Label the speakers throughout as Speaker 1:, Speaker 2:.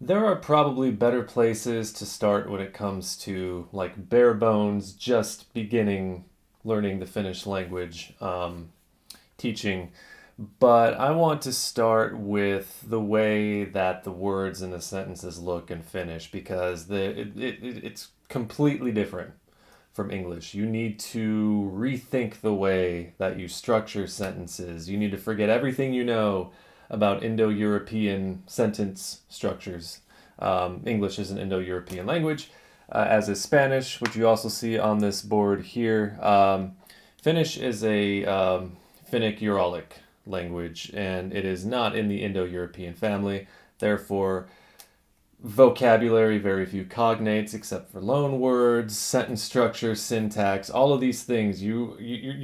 Speaker 1: There are probably better places to start when it comes to like bare bones, just beginning learning the Finnish language, teaching. But I want to start with the way that the words in the sentences look in Finnish because it's completely different from English. You need to rethink the way that you structure sentences. You need to forget everything you know about Indo European sentence structures. English is an Indo European language, as is Spanish, which you also see on this board here. Finnish is a Finnic Uralic language, and it is not in the Indo European family. Therefore, vocabulary, very few cognates except for loan words, sentence structure, syntax, all of these things. You're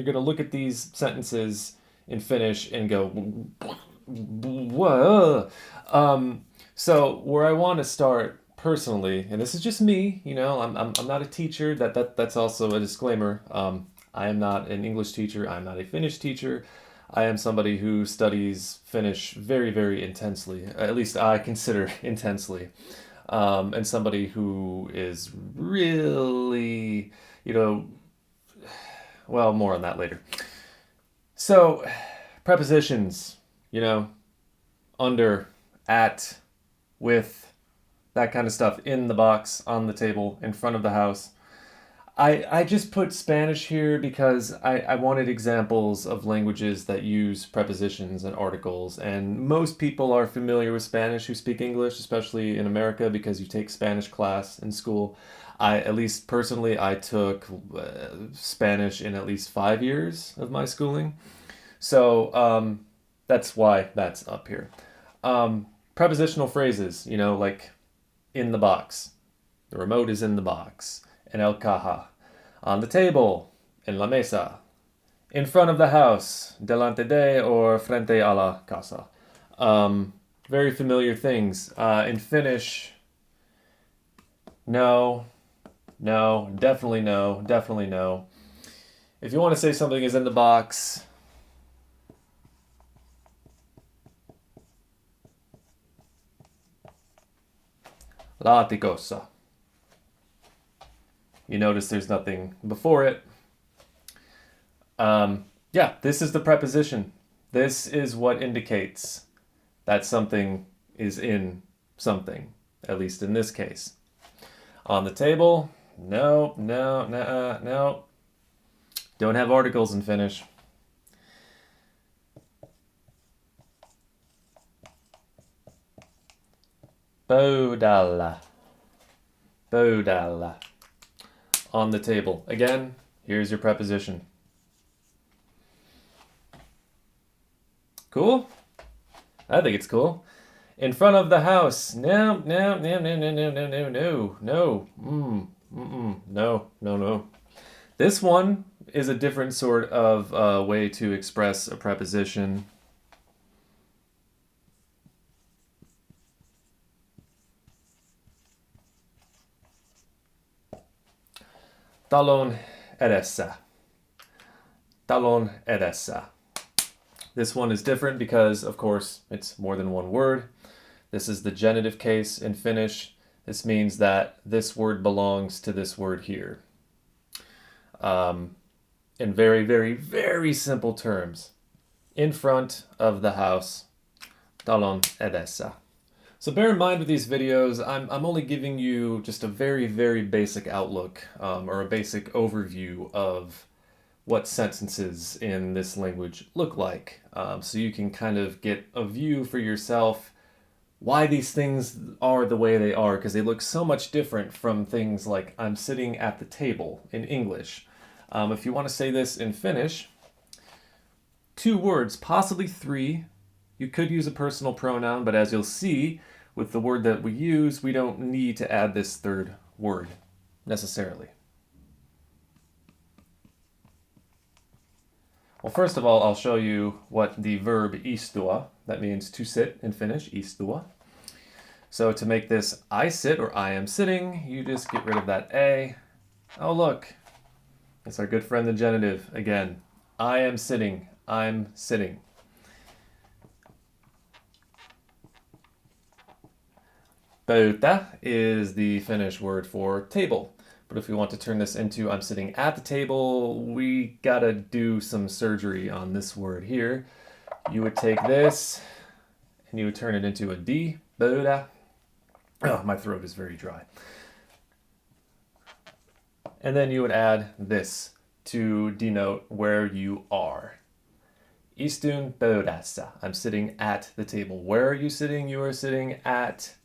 Speaker 1: going to look at these sentences in Finnish and go, whoa. So where I want to start personally, and this is just me, I'm not a teacher. That's also a disclaimer. I am not an English teacher. I'm not a Finnish teacher. I am somebody who studies Finnish very, very intensely. At least I consider intensely. And somebody who is really, you know, well, more on that later. So, prepositions, under, at, with, that kind of stuff in the box, on the table, in front of the house. I just put Spanish here because I wanted examples of languages that use prepositions and articles. And most people are familiar with Spanish who speak English, especially in America, because you take Spanish class in school. At least personally, I took Spanish in at least 5 years of my schooling. So that's why that's up here. Prepositional phrases, like in the box. The remote is in the box. En el caja. On the table. En la mesa. In front of the house. Delante de or frente a la casa. Very familiar things. In Finnish, no, no, definitely no, definitely no. If you want to say something is in the box, laatikossa. You notice there's nothing before it. Yeah, this is the preposition. This is what indicates that something is in something, at least in this case. On the table, no, no, no, no. Don't have articles in Finnish. Pöydällä. Pöydällä. On the table. Again, here's your preposition. Cool? I think it's cool. In front of the house. No, no, no, no, no, no, no, no, no, no. No, no, no. This one is a different sort of way to express a preposition. Talon edessä. Talon edessä. This one is different because, of course, it's more than one word. This is the genitive case in Finnish. This means that this word belongs to this word here. In very, very, very simple terms. In front of the house. Talon edessä. So bear in mind with these videos, I'm only giving you just a very, very basic outlook or a basic overview of what sentences in this language look like. So you can kind of get a view for yourself why these things are the way they are, because they look so much different from things like I'm sitting at the table in English. If you want to say this in Finnish, 2 words, possibly 3. You could use a personal pronoun, but as you'll see, with the word that we use, we don't need to add this 3rd word necessarily. Well, first of all, I'll show you what the verb istua, that means to sit in Finnish, istua. So to make this I sit or I am sitting, you just get rid of that A. Oh, look, it's our good friend the genitive again. I am sitting, I'm sitting. Pöytä is the Finnish word for table. But if we want to turn this into I'm sitting at the table, we gotta do some surgery on this word here. You would take this and you would turn it into a D. Pöytä. Oh, my throat is very dry. And then you would add this to denote where you are. Istun pöydässä. I'm sitting at the table. Where are you sitting? You are sitting at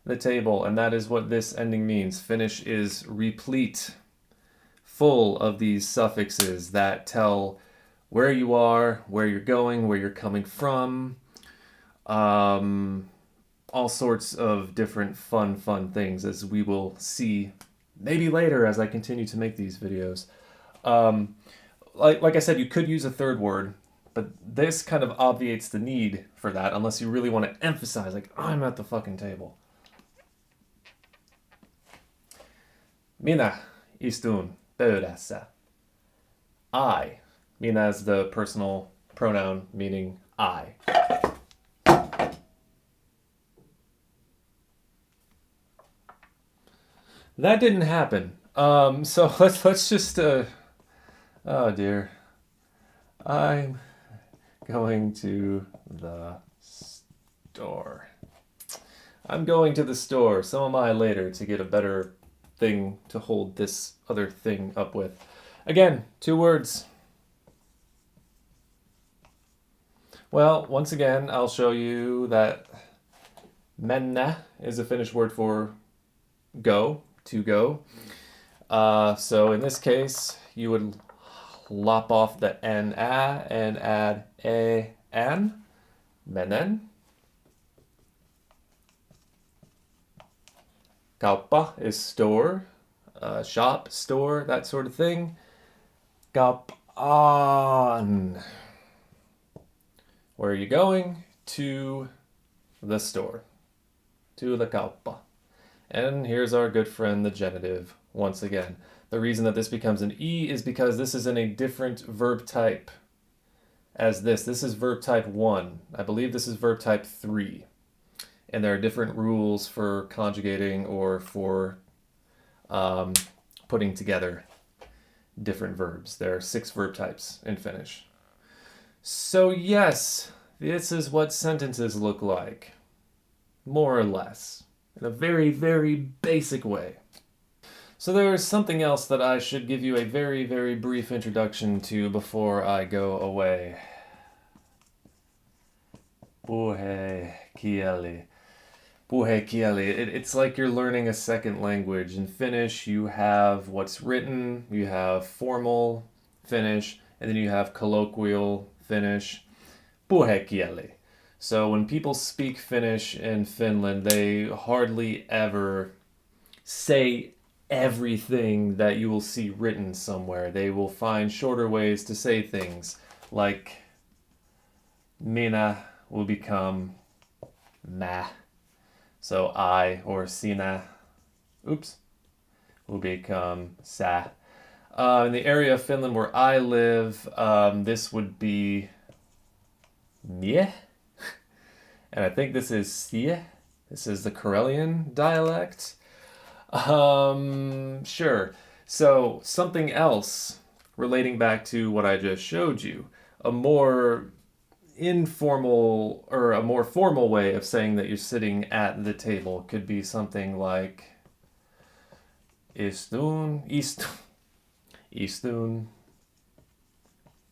Speaker 1: the table. And that is what this ending means. Finnish is replete, full of these suffixes that tell where you are, where you're going, where you're coming from. All sorts of different fun things, as we will see maybe later as I continue to make these videos. Like I said, you could use a third word, but this kind of obviates the need for that unless you really want to emphasize, like, I'm at the fucking table. Minä istun pöydässä. Minä is the personal pronoun meaning I. That didn't happen. So let's just oh dear. I'm going to the store. I'm going to the store. So am I later to get a better thing to hold this other thing up with. Again, 2 words. Well, once again, I'll show you that mennä is a Finnish word for go, to go. So in this case, you would lop off the na and add an, menen. Kauppa is store, shop, store, that sort of thing. Kauppaan. Where are you going? To the store. To the kauppa. And here's our good friend, the genitive, once again. The reason that this becomes an E is because this is in a different verb type as this. This is verb type 1. I believe this is verb type 3. And there are different rules for conjugating or for putting together different verbs. There are 6 verb types in Finnish. So yes, this is what sentences look like, more or less, in a very basic way. So there's something else that I should give you a very brief introduction to before I go away. Puhekieli. Puhekieli. It's like you're learning a second language. In Finnish, you have what's written, you have formal Finnish, and then you have colloquial Finnish. Puhekieli. So when people speak Finnish in Finland, they hardly ever say everything that you will see written somewhere. They will find shorter ways to say things, like minä will become mä. So I or sinä, will become sä. In the area of Finland where I live, this would be mie. And I think this is sie. This is the Karelian dialect. Sure. So something else relating back to what I just showed you, a more informal or a more formal way of saying that you're sitting at the table could be something like istun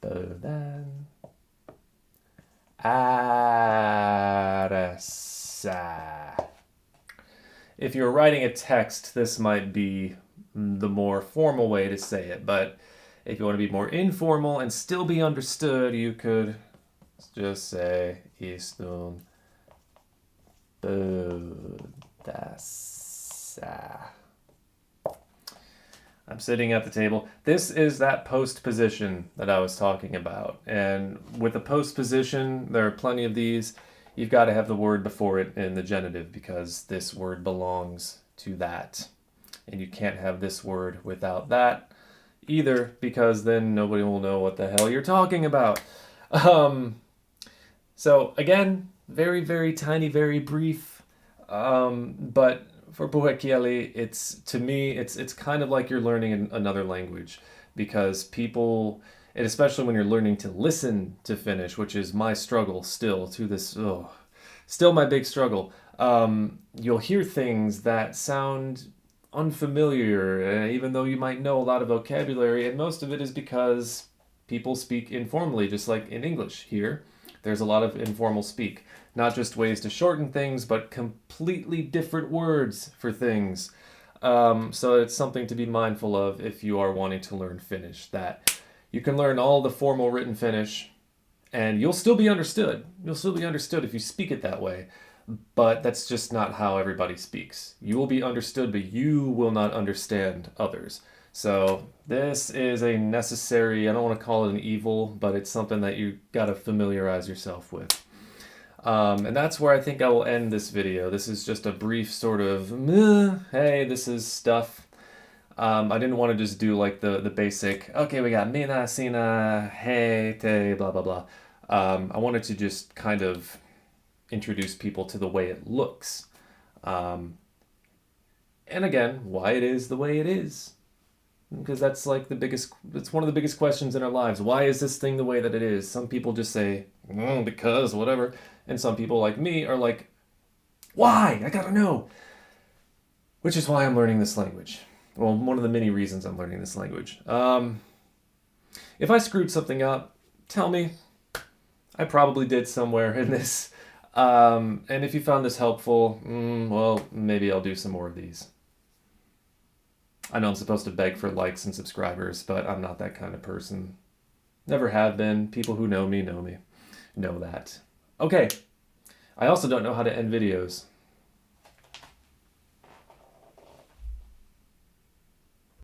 Speaker 1: pöydän ääressä. If you're writing a text, this might be the more formal way to say it, but if you want to be more informal and still be understood, you could just say istun pöydässä. I'm sitting at the table. This is that postposition that I was talking about. And with a postposition, there are plenty of these. You've got to have the word before it in the genitive because this word belongs to that. And you can't have this word without that either because then nobody will know what the hell you're talking about. So again, very tiny, very brief. But for puhekieli, to me, it's kind of like you're learning another language because people, and especially when you're learning to listen to Finnish, which is my struggle still to this, still my big struggle. You'll hear things that sound unfamiliar, even though you might know a lot of vocabulary, and most of it is because people speak informally, just like in English here. There's a lot of informal speak, not just ways to shorten things, but completely different words for things. So it's something to be mindful of if you are wanting to learn Finnish, that you can learn all the formal written Finnish and you'll still be understood. You'll still be understood if you speak it that way. But that's just not how everybody speaks. You will be understood, but you will not understand others. So this is a necessary, I don't want to call it an evil, but it's something that you got to familiarize yourself with. And that's where I think I will end this video. This is just a brief sort of, hey, this is stuff. I didn't want to just do like the basic, okay, we got mina, sina, hey, te, blah, blah, blah. I wanted to just kind of introduce people to the way it looks. And again, why it is the way it is. Because that's like it's one of the biggest questions in our lives. Why is this thing the way that it is? Some people just say, because, whatever. And some people like me are like, why? I gotta know. Which is why I'm learning this language. Well, one of the many reasons I'm learning this language. If I screwed something up, tell me. I probably did somewhere in this. And if you found this helpful, well, maybe I'll do some more of these. I know I'm supposed to beg for likes and subscribers, but I'm not that kind of person. Never have been. People who know me know that. Okay. I also don't know how to end videos.